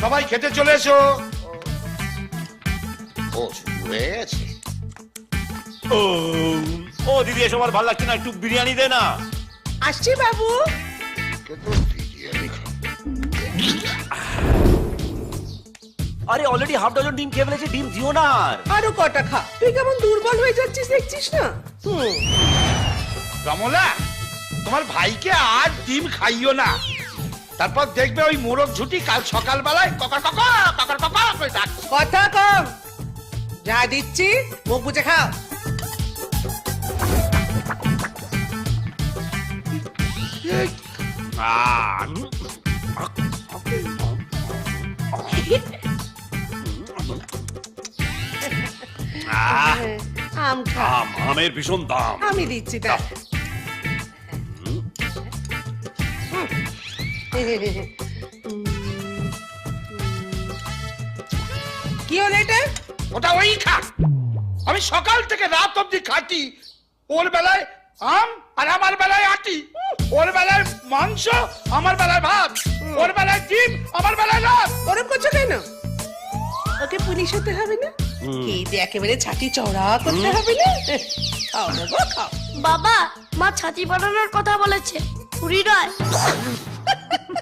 সবাই খেতে চলে এসো। ও শুরু হয়ে গেছে। ও দিদি, এসব আর ভালো লাগছে না, একটু বিরিয়ানি দে না। আসছি বাবু। বিরিয়ানি খাও। আরে অলরেডি হাফ ডজন ডিম খেয়ে ফেলেছে, ডিম দিও না আর। আরো কটা খা, তুই কেমন দুর্বল হয়ে যাচ্ছিস দেখছিস না। কমলা, তোমার ভাইকে আর ডিম খাইও না, তারপর দেখবে ওই মোরগ ঝুটি কাল সকালবেলায় ককা ককা ককা ককা করে ডাকছে। কথা কম, যা দিচ্ছি মুখ বুঝে খাও। আম খা, আমের ভীষণ দাম। আমি দিচ্ছি তা। কি হলো এটা? ওটা ওই খা, আমি সকাল থেকে রাত অব্দি খাটি। ওর বেলায় আম আর আমার বেলায় আটি, ওর বেলায় মাংস আমার বেলায় ভাত, ওর বেলায় ডিম আমার বেলায় রাত। ওরম করছো কেন? ওকে পুলিশ হতে হবে না? এই যে একেবারে ছাতি চওড়া করতে হবে না? খাও বাবা খাও। বাবা, মা ছাতি বানানোর কথা বলেছে, পুরি নয়।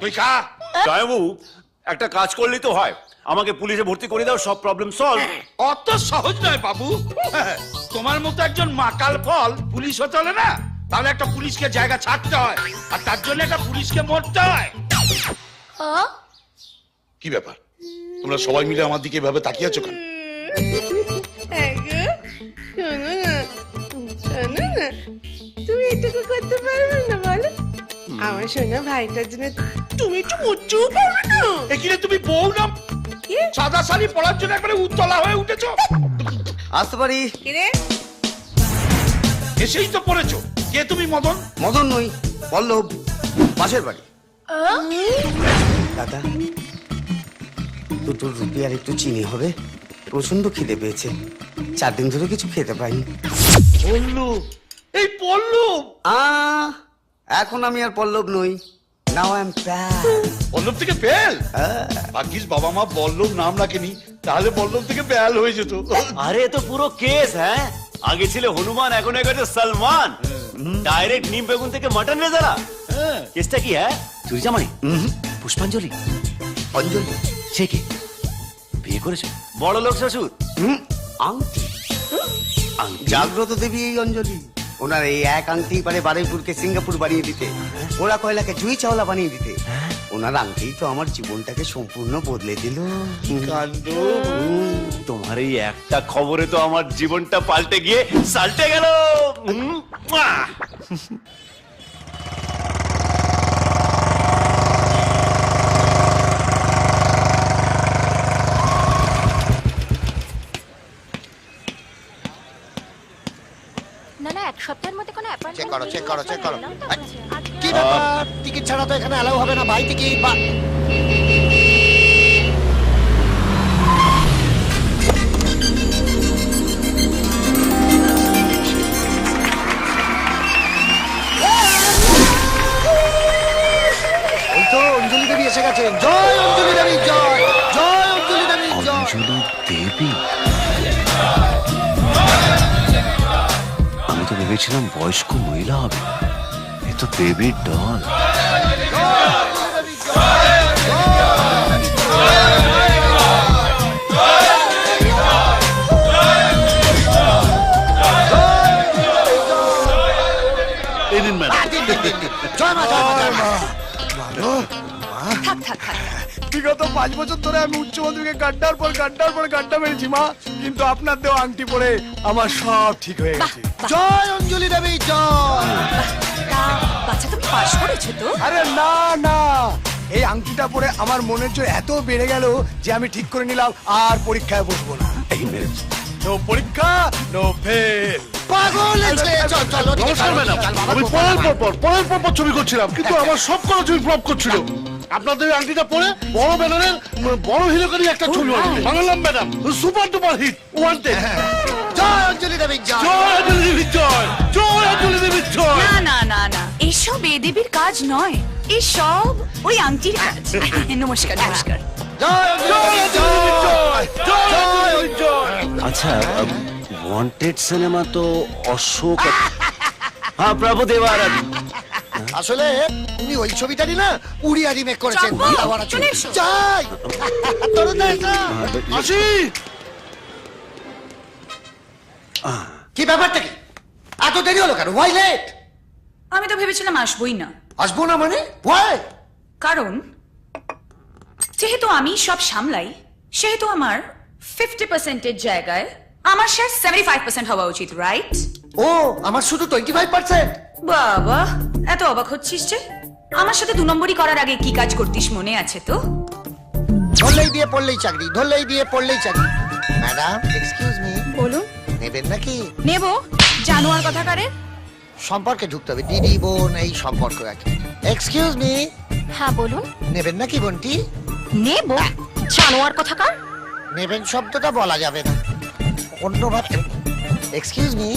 তুই খা। জয়বাবু, একটা কাজ করলেই তো হয়, আমাকে পুলিশে ভর্তি করে দাও, সব প্রবলেম সলভ। অত সহজ নয় বাবু। তোমার মতো একজন মাকাল ফল পুলিশ হতে হলে না, তাহলে একটা পুলিশকে জায়গা ছাড়তে হয়, আর তার জন্য একটা পুলিশকে মরতে হয়। কি ব্যাপার, তোমরা সবাই মিলে আমার দিকে এভাবে তাকিয়ে আছো কেন? শোনো না, শোনো না, তুমি এটুকু করতে পারবে না বলো? আমার শোনা ভাইটার জন্য তুমি একটু উঁচু পারবে না? এখানে তুমি বউ না কি? সাদা শাড়ি পরার জন্য একবারে উত্তলা হয়ে উঠেছো। আসতে পারি? কি রে? এসেই তো পড়েছো। কে তুমি? মদন? মদন নই, পল্লব, পাশের বাড়ি। দাদা, দুটো রুটি আর একটু চিনি হবে? প্রচন্ড খিদে পেয়েছে, 4 দিন ধরে কিছু খেতে পাইনি। পল্লু, এই পল্লু। এখন আমি আর পল্লব নই, নাও আই এম পল্লব থেকে বেল। ভাগ্যিস বাবা মা বল্লভ নাম রাখেনি, তাহলে বল্লভ থেকে বেল হয়ে যেত। আরে তো পুরো কেস। হ্যাঁ, আগে ছিল হনুমান, এখন হয়ে গেছে সালমান। ডাইরেক্ট নিম বেগুন থেকে মাটন রেজালা। কেসটা কি? হ্যাঁ, চুরি জামাই, পুষ্পাঞ্জলি, অঞ্জলি, সে কি বিয়ে করেছে? বড় লোক শ্বশুর। আংটি। আংটি? জাগ্রত দেবী এই অঞ্জলি, ওনার এই এক আংটি পারে বারুইপুরকে সিঙ্গাপুর বানিয়ে দিতে, ওরা কয়লাকে জুই চাওলা বানিয়ে দিতে। ওনার আংটি তো আমার জীবনটাকে সম্পূর্ণ বদলে দিল। কাণ্ড। তোমার এই একটা খবরে তো আমার জীবনটা পাল্টে গিয়ে সাল্টে গেল। না না, 1 সপ্তাহের মধ্যে কোনো অ্যাপয়েন্টমেন্ট চেক করো, চেক করো, চেক করো। কি কি ব্যাপার, টিকিট ছাড়া তো এখানে অ্যালাউ হবে না ভাই। টিকিট বা ওই তো অঞ্জলি দেবী এসে গেছে। জয় অঞ্জলি দেবী, জয় জয় অঞ্জলি দেবী, জয়। অঞ্জলি দেবী? আমি তো ভেবেছিলাম বয়স্ক মহিলা হবে, এ তো দেবীর ডল। জয় মা, জয় মা, জয় মা। থাক থাক থাক। বিগত 5 বছর ধরে আমি উচ্চমাধ্যমিকে গাড্ডার পর গাড্ডা মেরেছি মা, কিন্তু আপনার দেওয়া আংটি পরে আমার সব ঠিক হয়ে গেছে। জয় অঞ্জলি দেবী, জয়। বাচ্চা তুমি পাস করেছো তো? আরে না না, এই আংটিটা পরে আমার মনের জোর এত বেড়ে গেল যে আমি ঠিক করে নিলাম আর পরীক্ষায় বসবো না। নো পরীক্ষা, নো ফেল। পাগল হয়েছে। চল চল। নমস্কার ম্যাডাম, আমি পরের পর ছবি করছিলাম, কিন্তু আমার সব করা ছবি ফ্লপ করছিল। আপনাদের আংটিটা পরে বড় ব্যানারের বড় হিরোকারি একটা ছবি বানালাম madam, super duper hit, wanted. জয় অঞ্জলি দেবী, জয় জয় অঞ্জলি দেবী, জয় জয় অঞ্জলি দেবী, জয়। না না না না, এসব এ দেবীর কাজ নয়, এসব ওই আংটির কাজ। নমস্কার নমস্কার। আচ্ছা ওয়ান্টেড সিনেমা তো অশোক হ্যাঁ প্রভুদেবা আসলে উনি ওই ছবিটারই না উড়িয়া রিমেক করেছেন চম্পু, বাড়াবাড়া ছবি। চলে এসো। যাই তরুণদা এসো। আসি কি ব্যাপারটা কি এত দেরি হলো কেন ওয়াই লেট আমি তো ভেবেছিলাম আসবোই না, আসবো না মানে ওয়াই কারণ যেহেতু আমি সব সামলাই সেহেতু আমার 50%-এর জায়গায় আমার শেয়ার 75% হওয়া উচিত, রাইট? ও আমার শুধু 25%। বাবা এত অবাক হচ্ছিস যে? আমার সাথে 2 নম্বরই করার আগে কি কাজ করতিস মনে আছে তো? ধরলেই বিয়ে পড়লেই চাকরি, ধরলেই বিয়ে পড়লেই চাকরি। ম্যাডাম এক্সকিউজ মি, বলুন। নেবেন নাকি? নেব, জানোয়ার কথাকারে। সম্পর্কে ঢুকতে হবে, দিদি বোন এই সম্পর্ক আছে। এক্সকিউজ মি, হ্যাঁ বলুন। নেবেন নাকি বোনটি? নেব, জানোয়ার কথাকার। নেবেন শব্দটা বলা যাবে না, অন্য ভাবতে। এক্সকিউজ মি,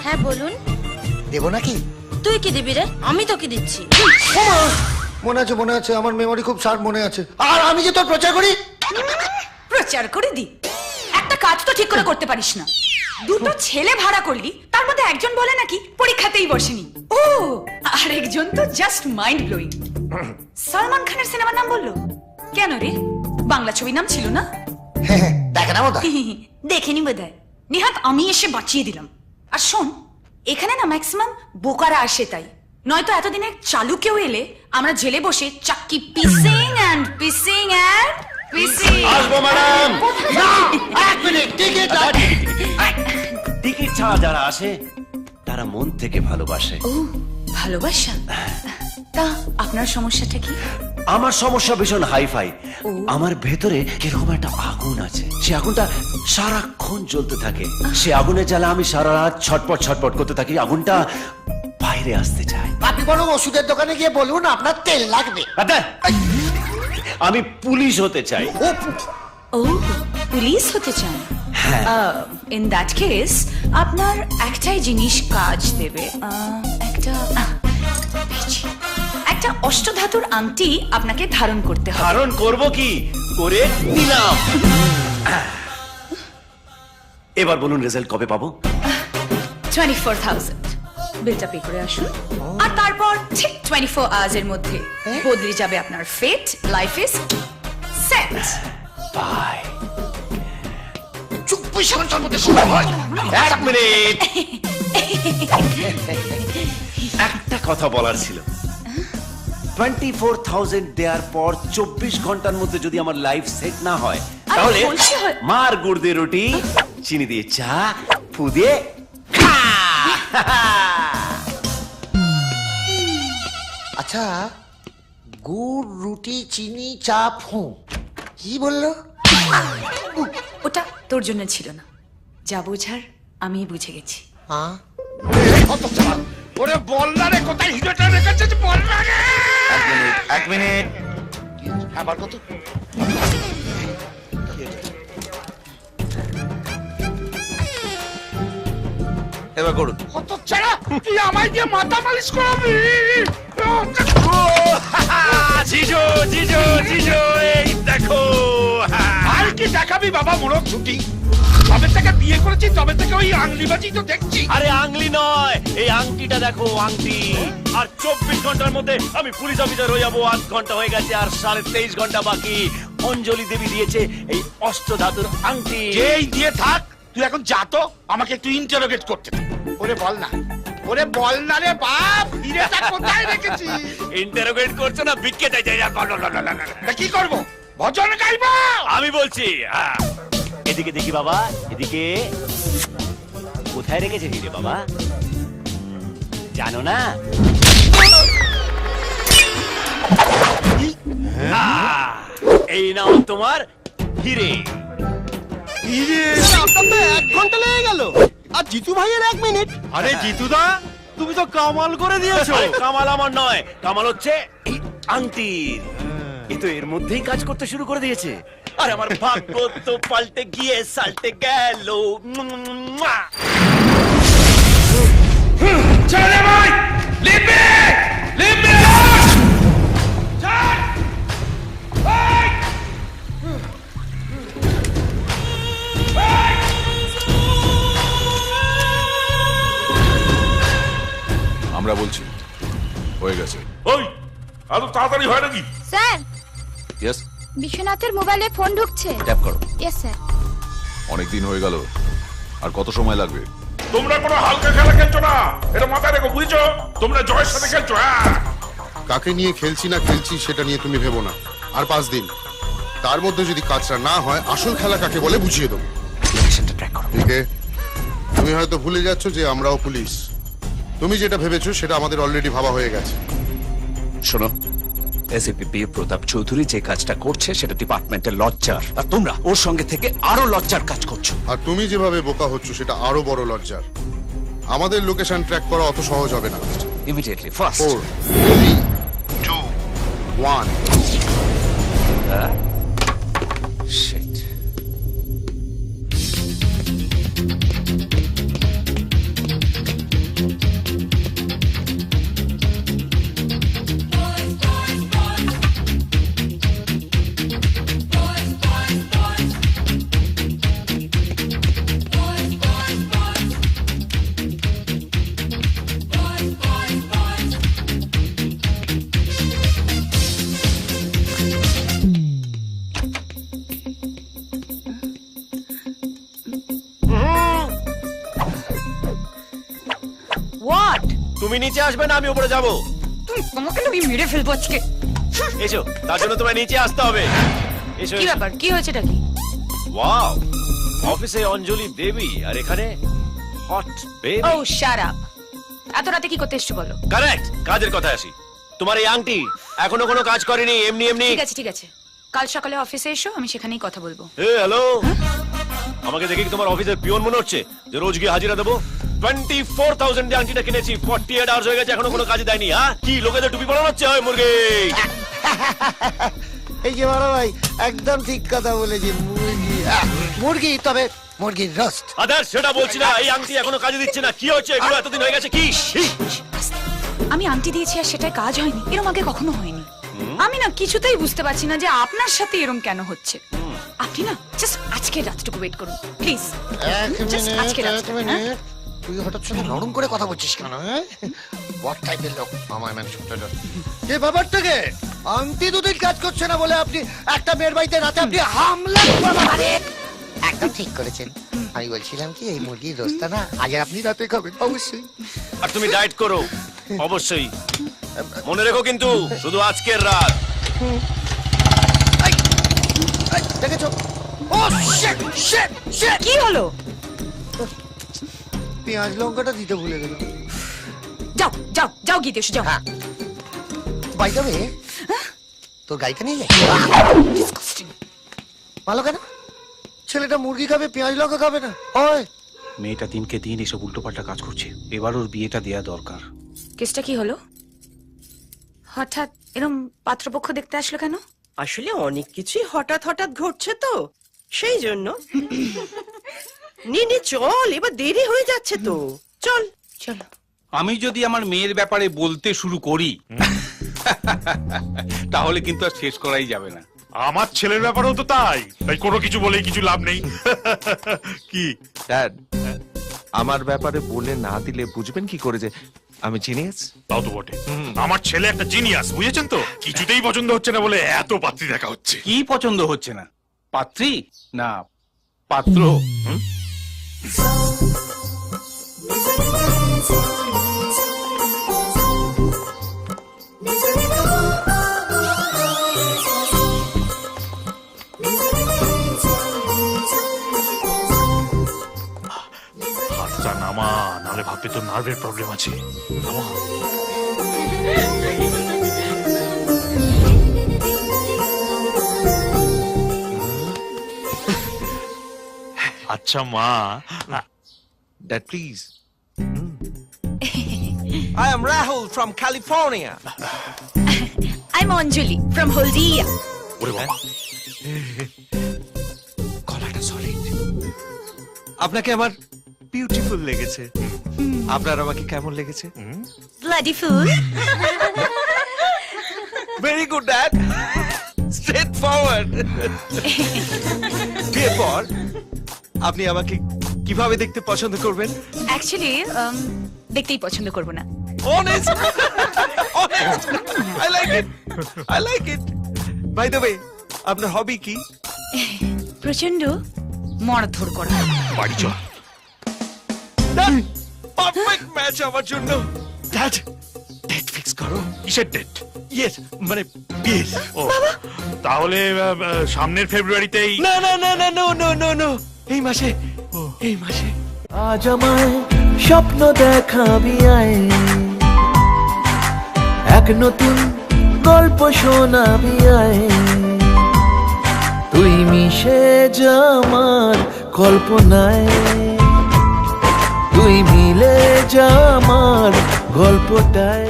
হ্যাঁ বলুন। দেবো নাকি? তুই কি দিবি রে? আমি তোকে দিচ্ছি। মনে আছে আমার মেমরি খুব শার্প মনে আছে। আর আমি যে তোর প্রচার করি। প্রচার করে দি, একটা কাজ তো ঠিক করে করতে পারিস না। 2টো ছেলে ভাড়া করলি, তার মধ্যে একজন বলে নাকি পরীক্ষাতেই বসেনি। ও আর একজন তো জাস্ট মাইন্ড ব্লোয়িং, সালমান খানের সিনেমার নাম বললো। কেন রে, বাংলা ছবির নাম ছিল না? দেখে না বোধ দেখেনি বোধহয়। নিহাত আমি এসে বাঁচিয়ে দিলাম। আর শোন, এখানে না ম্যাক্সিমাম বোকারা আসে, তাই নয়তো এতদিনে চালু কেউ এলে আমরা জেলে বসে চাক্কি পিসিং অ্যান্ড পিসিং অ্যান্ড পিসিং। আসবো ম্যাডাম এক মিনিট টিকিট টিকিট ছাড়া যারা আসে তারা মন থেকে ভালোবাসে। ও ভালোবাসা। তা আপনার সমস্যাটা কি? আমার সমস্যা ভীষণ হাইফাই। আমার ভেতরে কিরকম একটা আগুন আছে, সে আগুনটা সারাক্ষণ জ্বলতে থাকে। সে আগুনের জ্বালা আমি সারা রাত ছটপট ছটপট করতে থাকি। আগুনটা বাইরে আসতে চায়। আপনি বরং ওষুধের দোকানে গিয়ে বলুন আপনার তেল লাগবে। আমি পুলিশ হতে চাই। ও পুলিশ হতে চান? ইন দ্যাট কেস আপনার একটাই জিনিস কাজ দেবে। একটা অষ্টধাতুর আংটি আপনাকে ধারণ করতে হবে। ধারণ করব কি করে নিলাম। এবার বলুন রেজাল্ট কবে পাবো? 24,000 বিলটা পে করে আসুন, আর তারপর ঠিক 24 আওয়ার্স এর মধ্যে বদলে যাবে আপনার fate. Life is set. Bye. চুপ্পি সঞ্চয় মধ্যে সময় হয়। এক মিনিট, একটা কথা বলার ছিল। 24,000 দেওয়ার পর 24 ঘন্টার মধ্যে যদি আমার লাইফ সেট না হয়, তাহলে বলছি হয়। মার গুড় দিয়ে রুটি, চিনি দিয়ে চা, ফু দিয়ে খা। আচ্ছা, গুড় রুটি চিনি চা ফু কি বললো? ওটা তোর জন্য ছিল না, যা বোঝার আমি বুঝে গেছি। হ্যাঁ ওরে বল না রে, কোথায় হিরোটা রেখেছিস বল না রে। এক মিনিট। আবার কত? এবার করুন। কত ছাড়া তুই আমায় দিয়ে মাথা মালিশ করাবি? জিজো জিজো জিজো, এই দেখো। আর কি দেখাবি বাবা, মোড়ক ছুটি। তবে থেকে বিয়ে করেছি তবে থেকে ওই আংলিবাজি তো দেখছি। আরে আংলি নয়, এই আংটিটা দেখো, আংটি। আর 24 ঘন্টার মধ্যে আমি পুলিশ অফিসার হয়ে যাবো। 8 ঘন্টা হয়ে গেছে, আর 23.5 ঘন্টা বাকি। অঞ্জলি দেবী দিয়েছে এই অষ্টধাতুর আংটি। যেই দিয়ে থাক, তুই এখন যা তো, আমাকে একটু ইন্টারোগেট করতে দে। ওরে বল না, ওরে বল না রে বাপ, হিরেটা কোথায় রেখেছি? ইন্টারোগেট করছো না, বিটকে যাই যাই। তা কি করবো, ভজন গাইবো? আমি বলছি, এদিকে দেখি বাবা, এদিকে। কোথায় রেখেছে হিরে বাবা, জানো না? এই নাও তোমার হিরে। আপনার তো 1 ঘন্টা লেগে গেল, আর জিতু ভাইয়ের 1 মিনিট। আরে জিতুদা, তুমি তো কামাল করে দিয়েছো। কামাল আমার নয়, কামাল হচ্ছে এই আংটির। এ তো এর মধ্যেই কাজ করতে শুরু করে দিয়েছে। আর আমার ভাগ্য তো পাল্টে গিয়ে সাল্টে গেল। চলে ভাই, লিপে লিপে আমরা বলছি হয়ে গেছে। ওই এত তাড়াতাড়ি হয় নাকি? স্যার ইয়েস, বিশ্বনাথের মোবাইলে ফোন ঢুকছে। ট্যাপ করো। Yes sir. অনেক দিন হয়ে গেল, আর কত সময় লাগবে? তোমরা কোনো হালকা খেলা খেলছো না, এটা মাথায় রেখো, বুঝছো? তোমরা জয়ের সাথে খেলছো। হ্যাঁ, কাকে নিয়ে খেলছি না খেলছি সেটা নিয়ে তুমি ভেবো না। আর 5 দিন, তার মধ্যে যদি কাজটা না হয় আসল খেলা কাকে বলে বুঝিয়ে দেবো। লোকেশনটা ট্র্যাক করো। ঠিক আছে, তুমি হয়তো ভুলে যাচ্ছ যে আমরাও পুলিশ। তুমি যেটা ভেবেছো সেটা আমাদের অলরেডি ভাবা হয়ে গেছে। শোনো, এসিপি বীর প্রতাপ চৌধুরী যে কাজটা করছে সেটা ডিপার্টমেন্টের লজ্জার, আর তোমরা ওর সঙ্গে থেকে আরো লজ্জার কাজ করছো। আর তুমি যেভাবে বোকা হচ্ছ সেটা আরো বড় লজ্জার। আমাদের লোকেশন ট্র্যাক করা অত সহজ হবে না। Immediately first 4 3 2 1 shit. হোয়াট? তুমি নিচে আসবে না, আমি উপরে যাব। তোমাকে আমি মেরে ফেলবো আজকে। এসো, তার জন্য তোমায় নিচে আসতে হবে। এসো। কি ব্যাপার, কি হয়েছেটা কি? ওয়াও, অফিসে অঞ্জলি দেবী আর এখানে হট বেবি। ও শাট আপ। এত রাতে কি করতে এসছো বলো? কারেক্ট, কাজের কথা আসি। তোমার এই আংটি এখনো কোনো কাজ করেনি, এমনি এমনি। ঠিক আছে ঠিক আছে, কাল সকালে অফিসে এসো, আমি সেখানেই কথা বলবো। এ হ্যালো, আমাকে দেখে কি তোমার অফিসের পিয়ন মনে হচ্ছে যে রোজ গিয়ে হাজিরা দেবো? 24,000 দিয়ে আংটিটা কিনেছি, 48 আওয়ার্স হয়ে গেছে, এখনো কোনো কাজে দেয়নি। হ্যাঁ, কি লোকেদের টুপি পরানো হচ্ছে? হয় মুরগি। এই যে বড় ভাই একদম ঠিক কথা বলেছি। মুরগি মুরগি, তবে মুরগির রোস্ট। আদার সেটা বলছি না, এই আংটি এখনো কাজে দিচ্ছে না। কি হচ্ছে এগুলো? এতদিন হয়ে গেছে কি? আমি আংটি দিয়েছি আর সেটাই কাজ হয়নি, এরম আগে কখনো হয়নি। আমি না কিছুতেই বুঝতে পারছি না যে আপনার সাথে এরম কেন হচ্ছে। আপনি না জাস্ট আজকে রাতটুকু ওয়েট করুন প্লিজ। তুই হঠাৎ শুনে নরম করে কথা বলছিস কেন? হোয়াট টাইপের লোক আমার মানে এ ব্যাপারটাকে আংটি দুদিন কাজ করছে না বলে আপনি একটা মেয়ের বাড়িতে রাতে আপনি হামলা করবেন? একদম ঠিক করেছেন। আমি বলছিলাম কি এই মুরগির রোস্টটা না আজ আপনি রাতে খাবেন অবশ্যই। আর তুমি ডায়েট করো অবশ্যই, মনে রেখো কিন্তু শুধু আজকের রাত। দেখেছো? ও শিট শিট শিট! কি হলো? পেঁয়াজ লঙ্কাটা দিতে ভুলে গেলাম। যাও যাও যাও গিয়ে এসো, যাও। হ্যাঁ, বাই দ্য ওয়ে, তোর গাড়িটা নিয়ে যাই। ভালো কেন? ছেলেটা মুরগি খাবে, পেঁয়াজ লঙ্কা খাবে না। ওই মেয়েটা দিনকে দিন এসব উল্টোপাল্টা কাজ করছে, এবার ওর বিয়েটা দেয়া দরকার। কেসটা কি হলো? হঠাৎ এরম পাত্রপক্ষ দেখতে আসলো কেন? আসলে অনেক কিছুই হঠাৎ হঠাৎ ঘটছে তো, সেই জন্য। নে নে চল, এবার দেরি হয়ে যাচ্ছে তো, চল চলো। আমি যদি আমার মেয়ের ব্যাপারে বলতে শুরু করি তাহলে কিন্তু আর শেষ করাই যাবে না। আমার ছেলের ব্যাপারেও তো তাই, তাই কোনো কিছু বলেই কিছু লাভ নেই। কি ড্যাড, আমার ব্যাপারে বলে না দিলে বুঝবেন কি করে যে আমি জিনিয়াস? তাও তো বটে, আমার ছেলে একটা জিনিয়াস, বুঝেছেন তো? কিছুতেই পছন্দ হচ্ছে না বলে এত পাত্রী দেখা হচ্ছে। কি পছন্দ হচ্ছে না? পাত্রী না পাত্র? হাতটা নামা, নাহলে ভাববে তো নার্ভের প্রবলেম আছে। নামা। আচ্ছা মা। Dad please. I am Rahul from California. I'm Anjali from Haldia. ওরে বাবা, গলাটা সলিড। আপনাকে আমার বিউটিফুল লেগেছে। আপনার আমাকে কেমন লেগেছে? Bloody fool. Very good dad, straight forward. বিয়ের পর আপনি আমাকে কিভাবে দেখতে পছন্দ করবেন? Actually, দেখতেই পছন্দ করবো না, honest honest I like it I like it by the way আপনার হবি কি প্রচন্ড মারধর করা। বাড়ি চল। পারফেক্ট ম্যাচ আমার জন্য ড্যাড ডেট ফিক্স করো কিসের ডেট? ইয়েস মানে বিয়ের ও তাহলে সামনের ফেব্রুয়ারিতেই। না না না না নো নো নো নো এই মাসে এই মাসে আজ আমায় স্বপ্ন দেখাবি আয় এক নতুন গল্প শোনাবি আয় তুই মিশে যা আমার কল্পনায় তুই মিলে যা আমার গল্পটায়